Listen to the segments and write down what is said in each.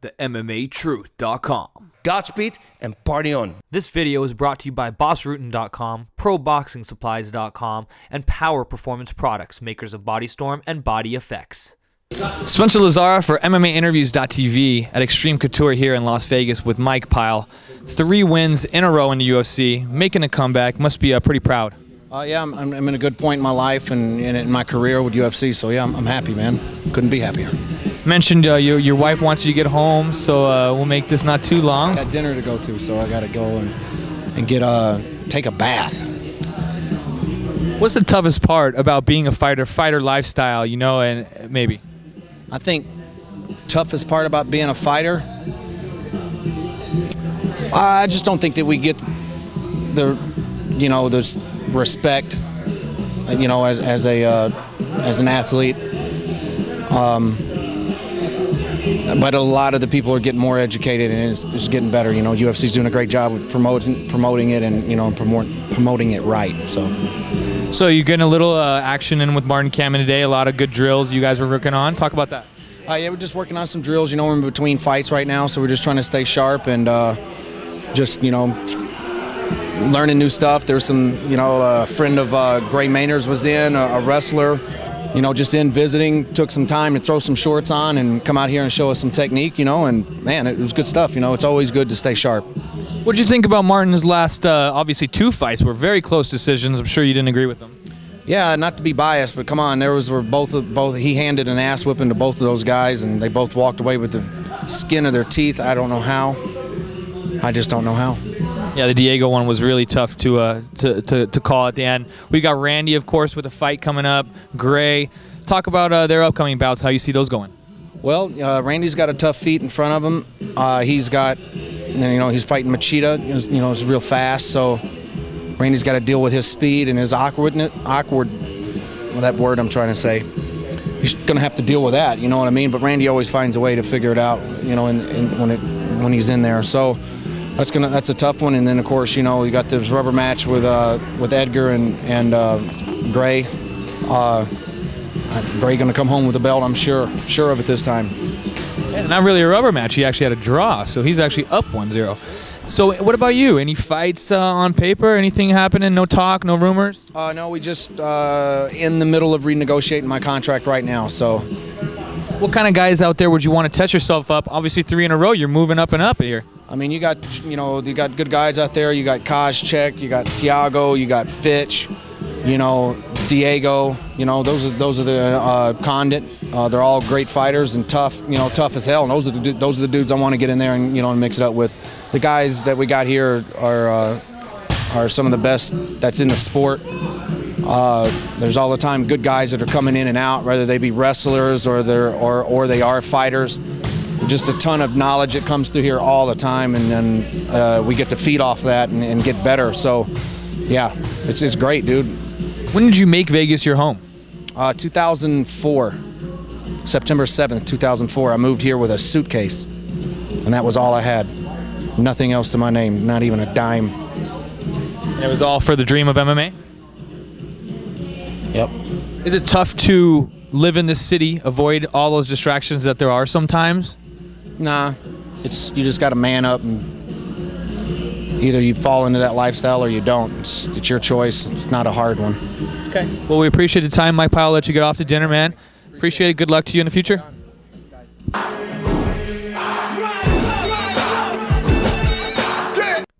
TheMMATruth.com. Godspeed and party on. This video is brought to you by BossRootin.com, ProBoxingSupplies.com, and Power Performance Products, makers of Body Storm and Body Effects. Spencer Lazara for MMAinterviews.tv at Extreme Couture here in Las Vegas with Mike Pyle. 3 wins in a row in the UFC, making a comeback. Must be pretty proud. Yeah, I'm in a good point in my life and in my career with UFC, so yeah, I'm happy, man. Couldn't be happier. Mentioned your wife wants you to get home, so we'll make this not too long. Got dinner to go to, so I got to go and take a bath. What's the toughest part about being a fighter lifestyle, you know, and maybe? I think toughest part about being a fighter, I just don't think that we get the respect, you know, as an athlete. But a lot of the people are getting more educated, and it's getting better. You know, UFC's doing a great job with promoting it, and promoting it right. So you're getting a little action in with Martin Kamen today. A lot of good drills you guys were working on. Talk about that. Yeah, we're just working on some drills. You know, we're in between fights right now, so we're just trying to stay sharp and just, you know, learning new stuff. There's some, you know, a friend of Gray Maynard's was in, a wrestler, you know, just in visiting, took some time to throw some shorts on and come out here and show us some technique, you know, and man, it was good stuff. You know, it's always good to stay sharp. What did you think about Martin's last, obviously 2 fights were very close decisions. I'm sure you didn't agree with them. Yeah, not to be biased, but come on, he handed an ass whipping to both of those guys, and they both walked away with the skin of their teeth. I don't know how. I just don't know how. Yeah, the Diego one was really tough to call at the end. We got Randy, of course, with a fight coming up. Gray. Talk about their upcoming bouts, how you see those going. Well, Randy's got a tough feat in front of him. He's got, you know, he's fighting Machida. You know, it's real fast, so Randy's got to deal with his speed and his awkward, well, that word I'm trying to say. He's going to have to deal with that, you know what I mean? But Randy always finds a way to figure it out, you know, when he's in there. So that's a tough one. And then, of course, you know, you got this rubber match with Edgar and Gray. Gray going to come home with the belt, I'm sure of it this time. Yeah, not really a rubber match. He actually had a draw, so he's actually up 1-0. So what about you? Any fights on paper? Anything happening? No talk? No rumors? No, we just in the middle of renegotiating my contract right now. So, what kind of guys out there would you want to test yourself up? Obviously 3 in a row. You're moving up and up here. I mean, you got good guys out there. You got Koscheck, you got Thiago, you got Fitch, you know, Diego. You know, those are the Condit. They're all great fighters and tough, you know, tough as hell. And those are the dudes I want to get in there and, you know, and mix it up with. The guys that we got here are some of the best that's in the sport. There's all the time good guys that are coming in and out, whether they be wrestlers or they are fighters. Just a ton of knowledge that comes through here all the time, and then we get to feed off that and get better. So, yeah, it's great, dude. When did you make Vegas your home? 2004, September 7th, 2004. I moved here with a suitcase, and that was all I had. Nothing else to my name, not even a dime. And it was all for the dream of MMA? Yep. Is it tough to live in this city, avoid all those distractions that there are sometimes? Nah, you just got to man up, and either you fall into that lifestyle or you don't. It's your choice. It's not a hard one. Okay. Well, we appreciate the time, Mike Pyle. Let you get off to dinner, man. Appreciate it. Good luck to you in the future.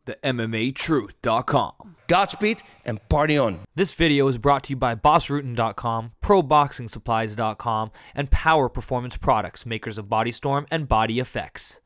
TheMMATruth.com. Godspeed and party on. This video is brought to you by BossRootin.com, ProBoxingSupplies.com, and Power Performance Products, makers of Body Storm and Body Effects.